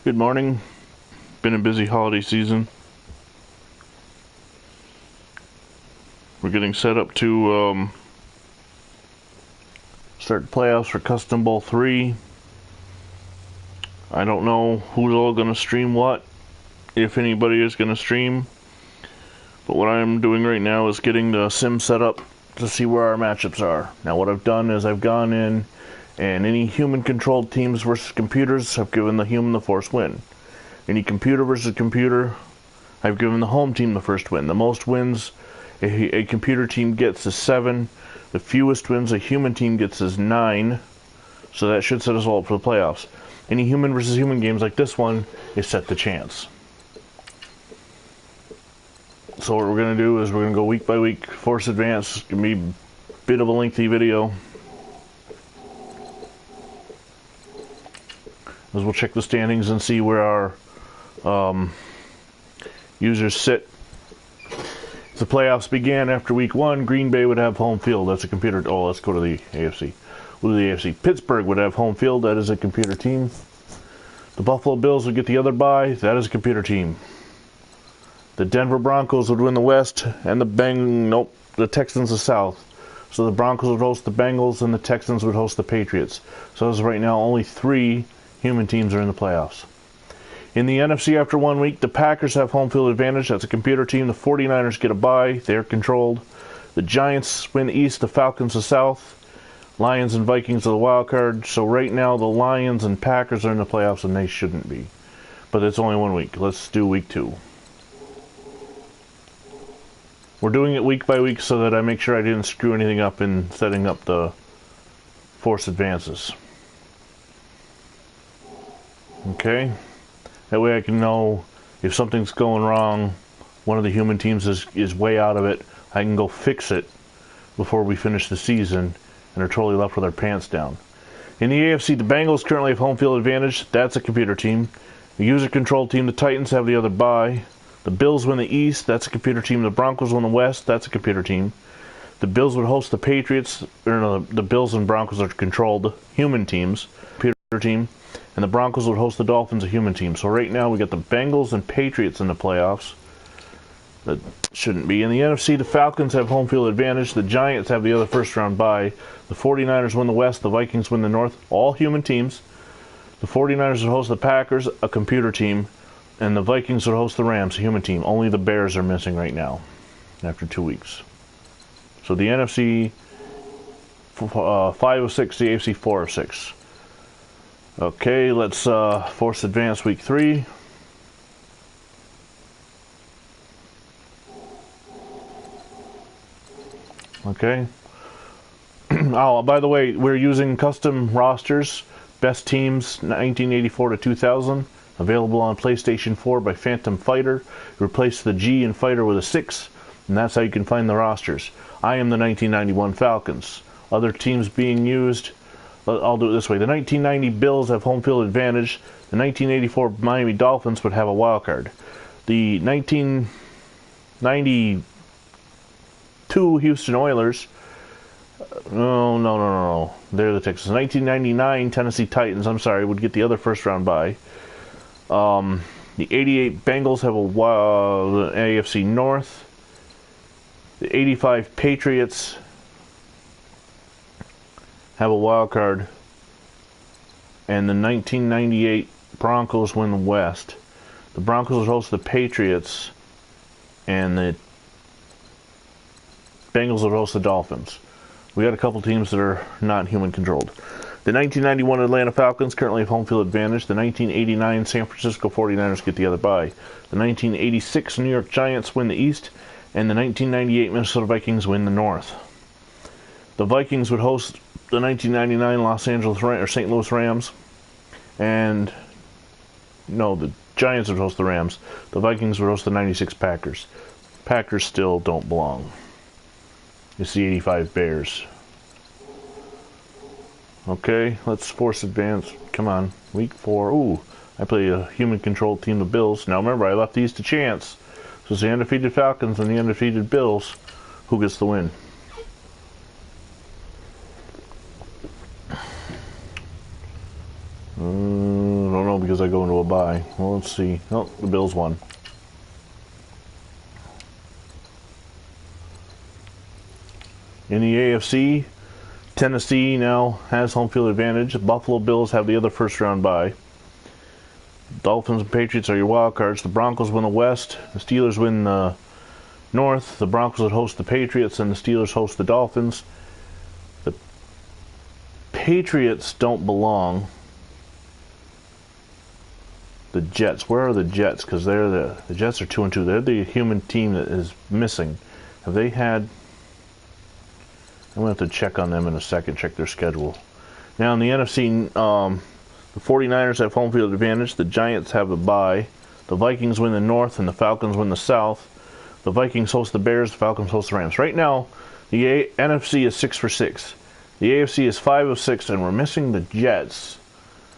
Good morning. Been a busy holiday season. We're getting set up to start playoffs for Custom Bowl 3. I don't know who's all going to stream what, if anybody is going to stream. But what I'm doing right now is getting the sim set up to see where our matchups are. Now what I've done is I've gone in and any human-controlled teams versus computers, I've given the human the first win. Any computer versus computer, I've given the home team the first win. The most wins a computer team gets is 7. The fewest wins a human team gets is 9. So that should set us all up for the playoffs. Any human versus human games like this one is set to chance. So what we're going to do is we're going to go week by week, force advance. It's going to be a bit of a lengthy video. As we'll check the standings and see where our users sit. If the playoffs began after week 1, Green Bay would have home field. That's a computer. Oh, let's go to the AFC. We'll do the AFC. Pittsburgh would have home field. That is a computer team. The Buffalo Bills would get the other bye. That is a computer team. The Denver Broncos would win the West, and the Texans the South. So the Broncos would host the Bengals, and the Texans would host the Patriots. So as of right now, only 3 human teams are in the playoffs. In the NFC after 1 week, the Packers have home field advantage. That's a computer team. The 49ers get a bye. They're controlled. The Giants win the East. The Falcons the South. Lions and Vikings are the wild card. So right now, the Lions and Packers are in the playoffs, and they shouldn't be. But it's only 1 week. Let's do week 2. We're doing it week by week so that I make sure I didn't screw anything up in setting up the force advances. Okay? That way I can know if something's going wrong, one of the human teams is way out of it, I can go fix it before we finish the season and are totally left with our pants down. In the AFC, the Bengals currently have home field advantage. That's a computer team. The user-controlled team, the Titans, have the other bye. The Bills win the East. That's a computer team. The Broncos win the West. That's a computer team. The Bills would host the Patriots. Or no, the Bills and Broncos are controlled human teams. Computer team. And the Broncos would host the Dolphins, a human team. So right now we got the Bengals and Patriots in the playoffs. That shouldn't be. In the NFC, the Falcons have home field advantage. The Giants have the other first round bye. The 49ers win the West. The Vikings win the North. All human teams. The 49ers would host the Packers, a computer team. And the Vikings would host the Rams, a human team. Only the Bears are missing right now after 2 weeks. So the NFC 5 of 6, the AFC 4 of 6. Okay, let's force advance week 3. Okay. Oh, by the way, we're using custom rosters. Best teams 1984 to 2000. Available on PlayStation 4 by Phantom Fighter. Replace the G in Fighter with a 6, and that's how you can find the rosters. I am the 1991 Falcons. Other teams being used, I'll do it this way. The 1990 Bills have home field advantage. The 1984 Miami Dolphins would have a wild card. The 1992 Houston Oilers, no. They're the Texans. 1999 Tennessee Titans, would get the other first round bye. The 88 Bengals have the AFC North. The 85 Patriots have a wild card. And the 1998 Broncos win the West. The Broncos will host the Patriots. And the Bengals will host the Dolphins. We got a couple teams that are not human controlled. The 1991 Atlanta Falcons currently have home field advantage. The 1989 San Francisco 49ers get the other bye. The 1986 New York Giants win the East. And the 1998 Minnesota Vikings win the North. The Vikings would host the 1999 St. Louis Rams. And the Giants would host the Rams. The Vikings would host the 96 Packers. Packers still don't belong. It's the 85 Bears. Okay, let's force advance. Come on. Week 4. Ooh, I play a human-controlled team, the Bills. Now remember, I left these to chance. So it's the undefeated Falcons and the undefeated Bills. Who gets the win? Don't know, because because I go into a bye. Well, let's see. Oh, the Bills won. In the AFC, Tennessee now has home field advantage. The Buffalo Bills have the other first round bye. Dolphins and Patriots are your wild cards. The Broncos win the West. The Steelers win the North. The Broncos would host the Patriots, and the Steelers host the Dolphins. The Patriots don't belong. The Jets. Where are the Jets? Because they're the Jets are 2-2. They're the human team that is missing. Have they had? I'm going to have to check on them in a second. Check their schedule. Now in the NFC, the 49ers have home field advantage. The Giants have a bye. The Vikings win the North, and the Falcons win the South. The Vikings host the Bears. The Falcons host the Rams. Right now, the NFC is 6 for 6. The AFC is 5 of 6, and we're missing the Jets,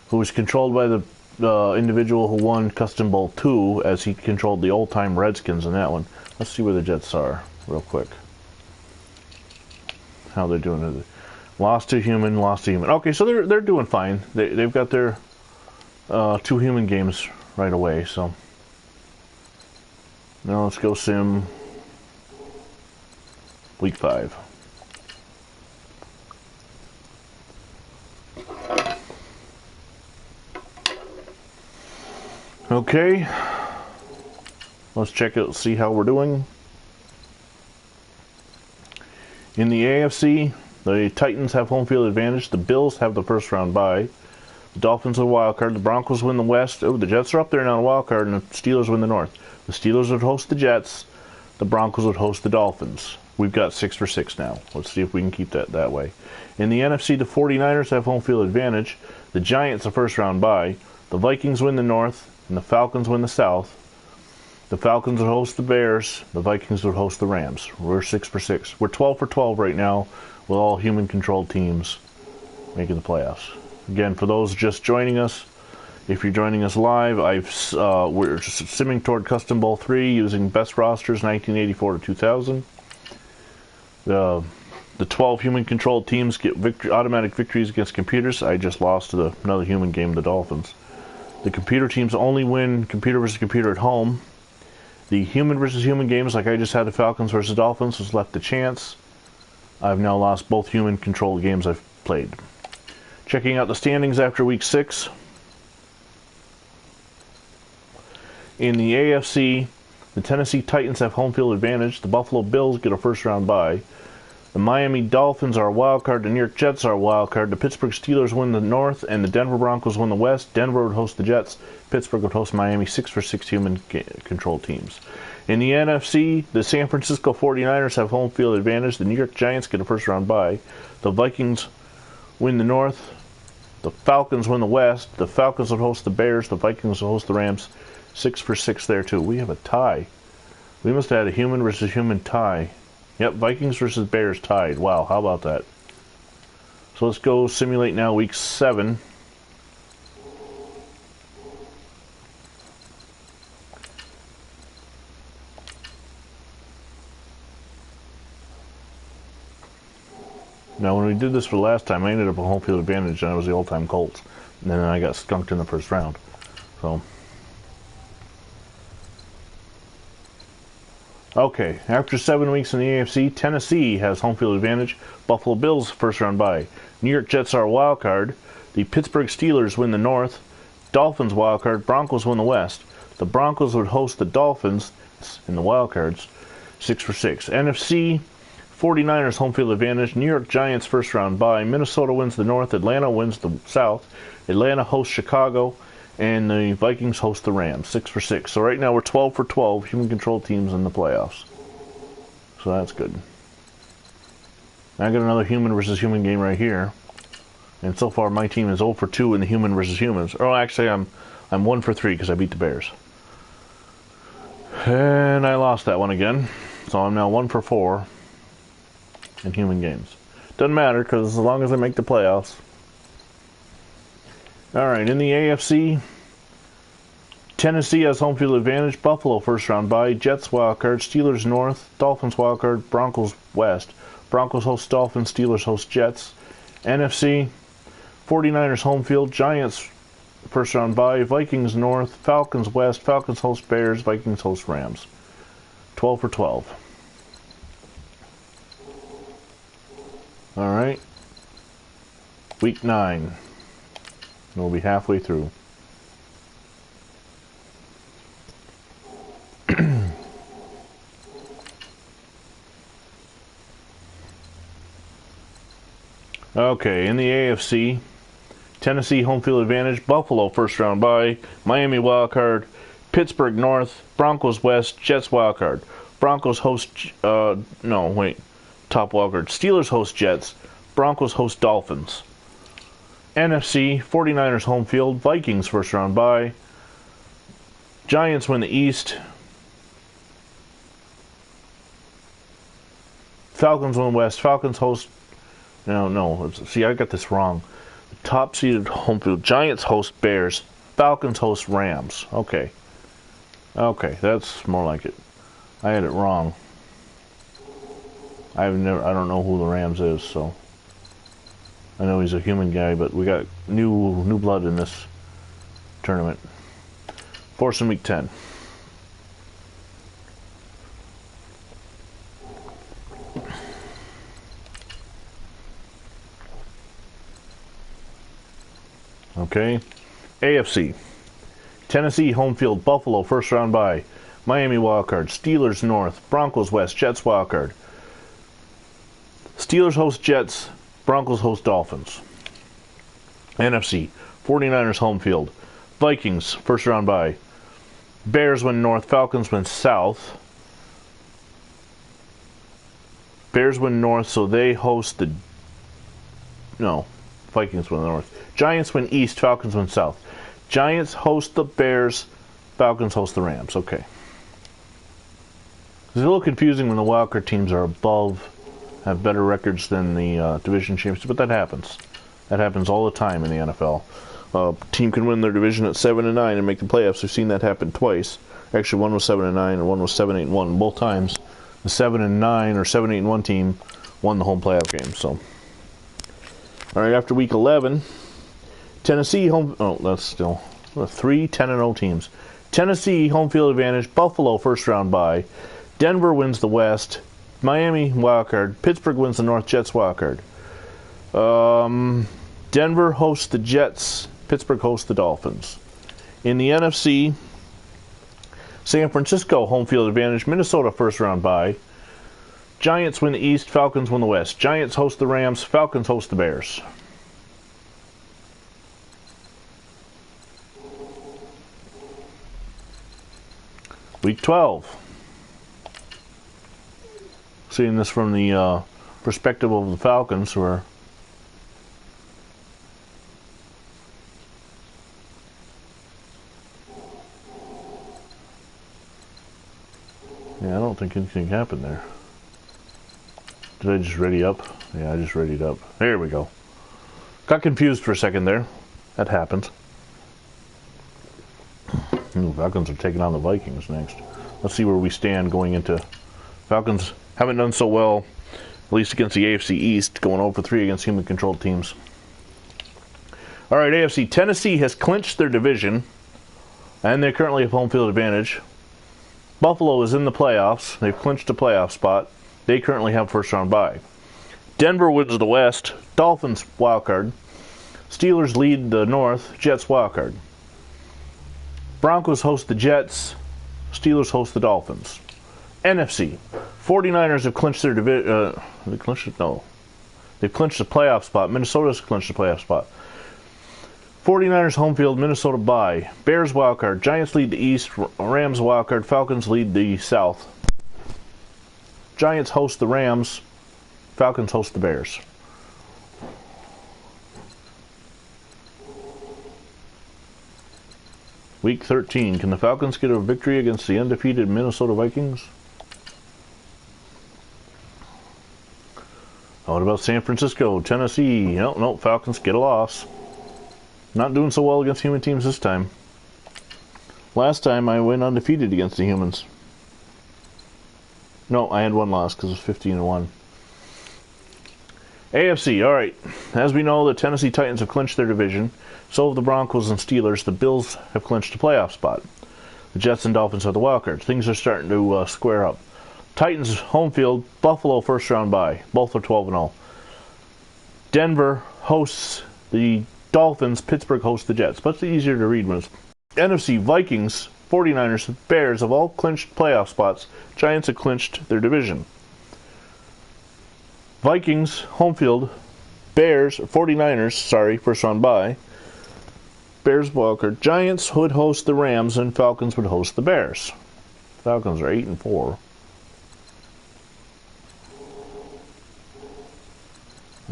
who was controlled by the individual who won Custom Bowl 2, as he controlled the old-time Redskins in that one. Let's see where the Jets are, real quick. How they're doing it. Lost to human, lost to human. Okay, so they're doing fine. They've got their 2 human games right away, so. Now let's go sim week 5. Okay, let's check it, see how we're doing. In the AFC, the Titans have home field advantage. The Bills have the first round bye. The Dolphins are the wild card. The Broncos win the West. Oh, the Jets are up there now in the wild card, and the Steelers win the North. The Steelers would host the Jets. The Broncos would host the Dolphins. We've got 6 for 6 now. Let's see if we can keep that way. In the NFC, the 49ers have home field advantage. The Giants a first round bye. The Vikings win the North, and the Falcons win the South. The Falcons would host the Bears. The Vikings would host the Rams. We're 6 for 6. We're 12 for 12 right now, with all human-controlled teams making the playoffs. Again, for those just joining us, if you're joining us live, we're simming toward Custom Bowl 3 using best rosters 1984 to 2000. The 12 human-controlled teams get automatic victories against computers. I just lost to another human game, the Dolphins. The computer teams only win computer versus computer at home. The human versus human games, like I just had the Falcons versus Dolphins, was left to chance. I've now lost both human-controlled games I've played. Checking out the standings after week 6. In the AFC, the Tennessee Titans have home field advantage. The Buffalo Bills get a first-round bye. The Miami Dolphins are a wild card. The New York Jets are a wild card. The Pittsburgh Steelers win the North, and the Denver Broncos win the West. Denver would host the Jets. Pittsburgh would host Miami. 6 for 6 human-controlled teams. In the NFC, the San Francisco 49ers have home field advantage. The New York Giants get a first-round bye. The Vikings win the North. The Falcons win the West. The Falcons would host the Bears. The Vikings would host the Rams. 6 for 6 there, too. We have a tie. We must have had a human versus human tie. Yep, Vikings versus Bears tied. Wow, how about that? So let's go simulate now week 7. Now, when we did this for the last time, I ended up with home field advantage, and I was the all-time Colts. And then I got skunked in the first round. So, okay, after 7 weeks in the AFC, Tennessee has home field advantage. Buffalo Bills first round bye. New York Jets are a wild card. The Pittsburgh Steelers win the North. Dolphins wild card. Broncos win the West. The Broncos would host the Dolphins in the wild cards. 6 for 6. NFC, 49ers home field advantage. New York Giants first round bye. Minnesota wins the North. Atlanta wins the South. Atlanta hosts Chicago. And the Vikings host the Rams. 6 for 6. So right now we're 12 for 12 human-controlled teams in the playoffs. So that's good. Now I got another human versus human game right here. And so far my team is 0 for 2 in the human versus humans. Oh, actually I'm 1 for 3 because I beat the Bears. And I lost that one again. So I'm now 1 for 4 in human games. Doesn't matter because as long as I make the playoffs. Alright, in the AFC, Tennessee has home field advantage. Buffalo first round bye. Jets wildcard. Steelers North. Dolphins wildcard. Broncos West. Broncos host Dolphins. Steelers host Jets. NFC, 49ers home field. Giants first round bye. Vikings North, Falcons West, Falcons host Bears, Vikings host Rams. 12 for 12. Alright. Week 9. We'll be halfway through. Okay, in the AFC, Tennessee home field advantage, Buffalo first round bye, Miami wildcard, Pittsburgh North, Broncos West, Jets wildcard. Broncos host, top wildcard. Steelers host Jets, Broncos host Dolphins. NFC, 49ers home field, Vikings first round bye, Giants win the East, Falcons win West, Falcons host, see, I got this wrong. The top seeded home field, Giants host Bears, Falcons host Rams. Okay, that's more like it. I had it wrong. I don't know who the Rams is, so I know he's a human guy, but we got new blood in this tournament. Force in week 10. Okay, AFC, Tennessee home field, Buffalo first round bye, Miami wildcard, Steelers North, Broncos West, Jets wildcard. Steelers host Jets, Broncos host Dolphins. NFC, 49ers home field, Vikings first round bye, Bears win North, Falcons win South. Bears win North, so they host the... No, Vikings win the North. Giants win East, Falcons win South. Giants host the Bears, Falcons host the Rams. Okay. It's a little confusing when the wildcard teams are above, have better records than the division champions, but that happens. That happens all the time in the NFL. A team can win their division at 7-9 and make the playoffs. We've seen that happen twice. Actually, one was 7-9 and one was 7-8-1. Both times, the 7-9 or 7-8-1 team won the home playoff game. So, all right, after week 11, Tennessee home. Oh, that's still 3 10-0 teams. Tennessee home field advantage. Buffalo first round bye. Denver wins the West. Miami wildcard. Pittsburgh wins the North. Jets wildcard. Denver hosts the Jets. Pittsburgh hosts the Dolphins. In the NFC, San Francisco home field advantage. Minnesota first round bye. Giants win the East. Falcons win the West. Giants host the Rams. Falcons host the Bears. Week 12. Seeing this from the perspective of the Falcons, who are I don't think anything happened there. Did I just ready up? Yeah, I just readied up. There we go. Got confused for a second there. That happens. The Falcons are taking on the Vikings next. Let's see where we stand going into... Falcons haven't done so well, at least against the AFC East, going 0-3 against human-controlled teams. All right, AFC. Tennessee has clinched their division, and they currently have home field advantage. Buffalo is in the playoffs. They've clinched a playoff spot. They currently have first-round bye. Denver wins the West. Dolphins wildcard. Steelers lead the North. Jets wildcard. Broncos host the Jets. Steelers host the Dolphins. NFC. 49ers have clinched their division. They've clinched the playoff spot. Minnesota's clinched the playoff spot. 49ers home field, Minnesota bye. Bears wildcard. Giants lead the East. Rams wildcard. Falcons lead the South. Giants host the Rams. Falcons host the Bears. Week 13. Can the Falcons get a victory against the undefeated Minnesota Vikings? What about San Francisco, Tennessee? No, Falcons get a loss. Not doing so well against human teams this time. Last time I went undefeated against the humans. No, I had one loss because it was 15-1. AFC, all right. As we know, the Tennessee Titans have clinched their division. So have the Broncos and Steelers. The Bills have clinched a playoff spot. The Jets and Dolphins are the wild cards. Things are starting to square up. Titans home field, Buffalo first round bye. Both are 12-0. Denver hosts the Dolphins. Pittsburgh hosts the Jets. But it's easier to read when it's NFC. Vikings, 49ers, Bears have all clinched playoff spots. Giants have clinched their division. Vikings home field, Bears, 49ers, first round bye. Bears wildcard. Giants would host the Rams and Falcons would host the Bears. Falcons are 8-4.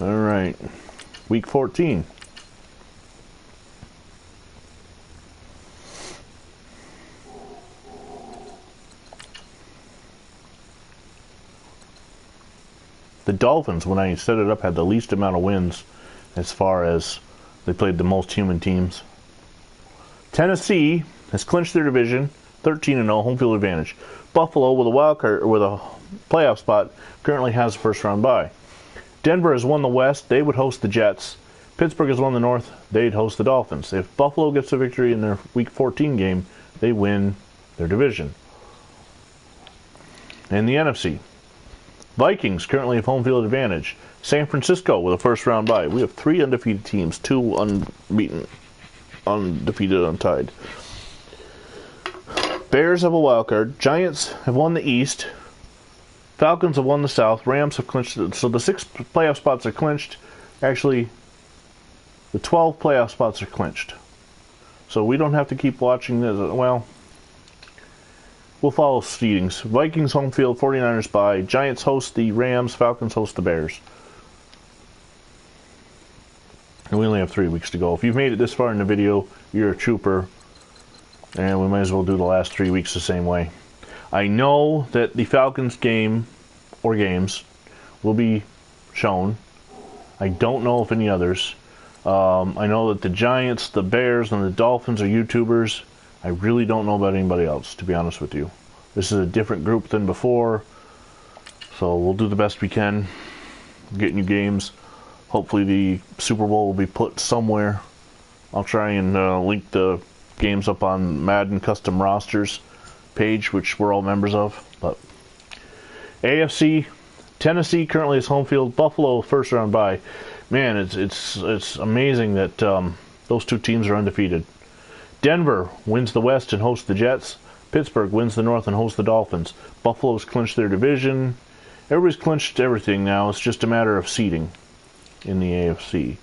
All right, week 14. The Dolphins, when I set it up, had the least amount of wins as far as they played the most human teams. Tennessee has clinched their division, 13-0, home field advantage. Buffalo, with a wild card, with a playoff spot, currently has a first round bye. Denver has won the West. They would host the Jets. Pittsburgh has won the North. They'd host the Dolphins. If Buffalo gets a victory in their Week 14 game, they win their division. In the NFC, Vikings currently have home field advantage. San Francisco with a first round bye. We have 3 undefeated teams, 2 unbeaten, undefeated, untied. Bears have a wild card. Giants have won the East. Falcons have won the South. Rams have clinched it. So the 6 playoff spots are clinched. Actually, the 12 playoff spots are clinched. So we don't have to keep watching this. Well, we'll follow seedings. Vikings home field, 49ers bye. Giants host the Rams. Falcons host the Bears. And we only have 3 weeks to go. If you've made it this far in the video, you're a trooper. And we might as well do the last 3 weeks the same way. I know that the Falcons game or games will be shown. I don't know if any others. I know that the Giants, the Bears, and the Dolphins are YouTubers. I really don't know about anybody else, to be honest with you. This is a different group than before. So we'll do the best we can. Getting you games. Hopefully the Super Bowl will be put somewhere. I'll try and link the games up on Madden Custom Rosters page, which we're all members of. But AFC, Tennessee currently is home field. Buffalo first round bye. Man, it's amazing that those 2 teams are undefeated. Denver wins the West and hosts the Jets. Pittsburgh wins the North and hosts the Dolphins. Buffalo's clinched their division. Everybody's clinched everything now. It's just a matter of seeding in the AFC.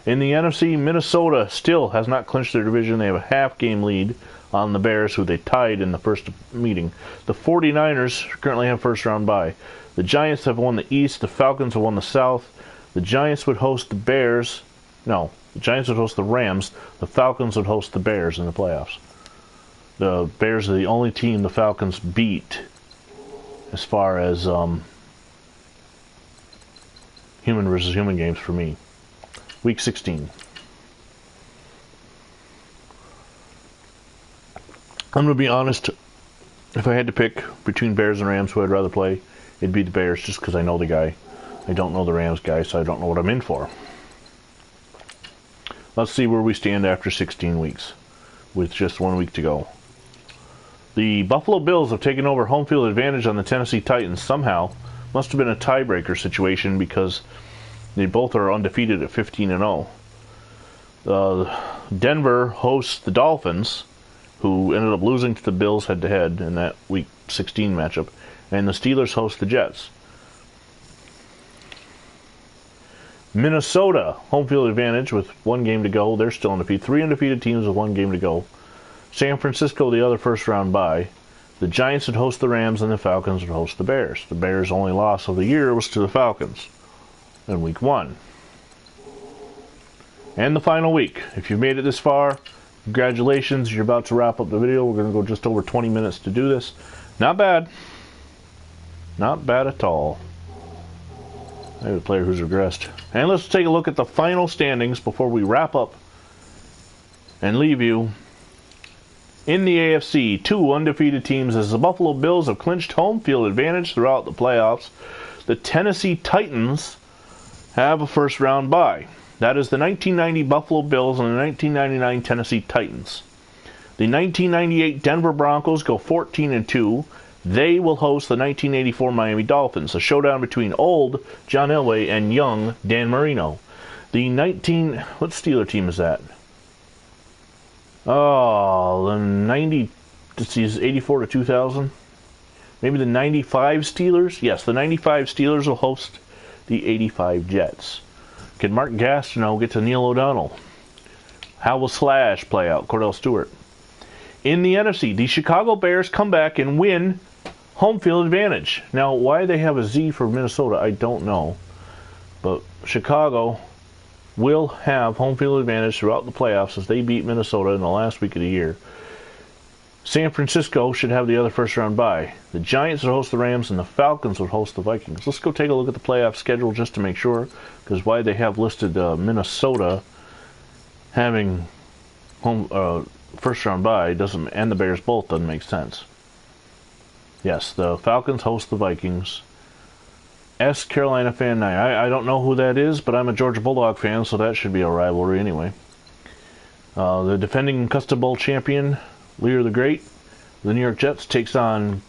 In the NFC, Minnesota still has not clinched their division. They have a half-game lead on the Bears, who they tied in the first meeting. The 49ers currently have first-round bye. The Giants have won the East. The Falcons have won the South. The Giants would host the Bears. No, the Giants would host the Rams. The Falcons would host the Bears in the playoffs. The Bears are the only team the Falcons beat as far as human versus human games for me. Week 16. I'm going to be honest. If I had to pick between Bears and Rams who I'd rather play, it'd be the Bears, just because I know the guy. I don't know the Rams guy, so I don't know what I'm in for. Let's see where we stand after 16 weeks, with just 1 week to go. The Buffalo Bills have taken over home field advantage on the Tennessee Titans somehow. Must have been a tiebreaker situation, because they both are undefeated at 15-0. Denver hosts the Dolphins, who ended up losing to the Bills head-to-head in that Week 16 matchup, and the Steelers host the Jets. Minnesota, home field advantage with 1 game to go. They're still undefeated. 3 undefeated teams with 1 game to go. San Francisco, the other first-round bye. The Giants would host the Rams, and the Falcons would host the Bears. The Bears' only loss of the year was to the Falcons in Week 1. And the final week. If you've made it this far, congratulations. You're about to wrap up the video. We're going to go just over 20 minutes to do this. Not bad. Not bad at all. I have a player who's regressed. And let's take a look at the final standings before we wrap up and leave you. In the AFC, 2 undefeated teams as the Buffalo Bills have clinched home field advantage throughout the playoffs. The Tennessee Titans have a first-round bye. That is the 1990 Buffalo Bills and the 1999 Tennessee Titans. The 1998 Denver Broncos go 14-2. They will host the 1984 Miami Dolphins, a showdown between old John Elway and young Dan Marino. What Steeler team is that? Oh, the 90, this is 84 to 2000. Maybe the 95 Steelers? Yes, the 95 Steelers will host the 85 Jets. Can Mark Gastineau get to Neil O'Donnell? How will Slash play out? Cordell Stewart. In the NFC, the Chicago Bears come back and win home field advantage. Now, why they have a Z for Minnesota, I don't know. But Chicago will have home field advantage throughout the playoffs as they beat Minnesota in the last week of the year. San Francisco should have the other first-round bye. The Giants would host the Rams, and the Falcons would host the Vikings. Let's go take a look at the playoff schedule just to make sure, because why they have listed Minnesota having home first-round bye doesn't, and the Bears both, doesn't make sense. Yes, the Falcons host the Vikings. Carolina fan 9. I don't know who that is, but I'm a Georgia Bulldog fan, so that should be a rivalry anyway. The defending Custom Bowl champion, Lear the Great, the New York Jets, takes on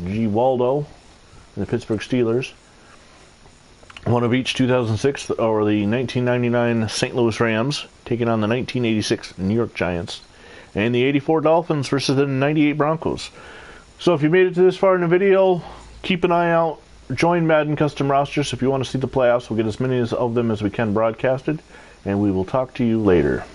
G. Waldo and the Pittsburgh Steelers. One of each 2006 or the 1999 St. Louis Rams taking on the 1986 New York Giants. And the 84 Dolphins versus the 98 Broncos. So if you made it to this far in the video, keep an eye out. Join Madden Custom Rosters if you want to see the playoffs. We'll get as many of them as we can broadcasted. And we will talk to you later.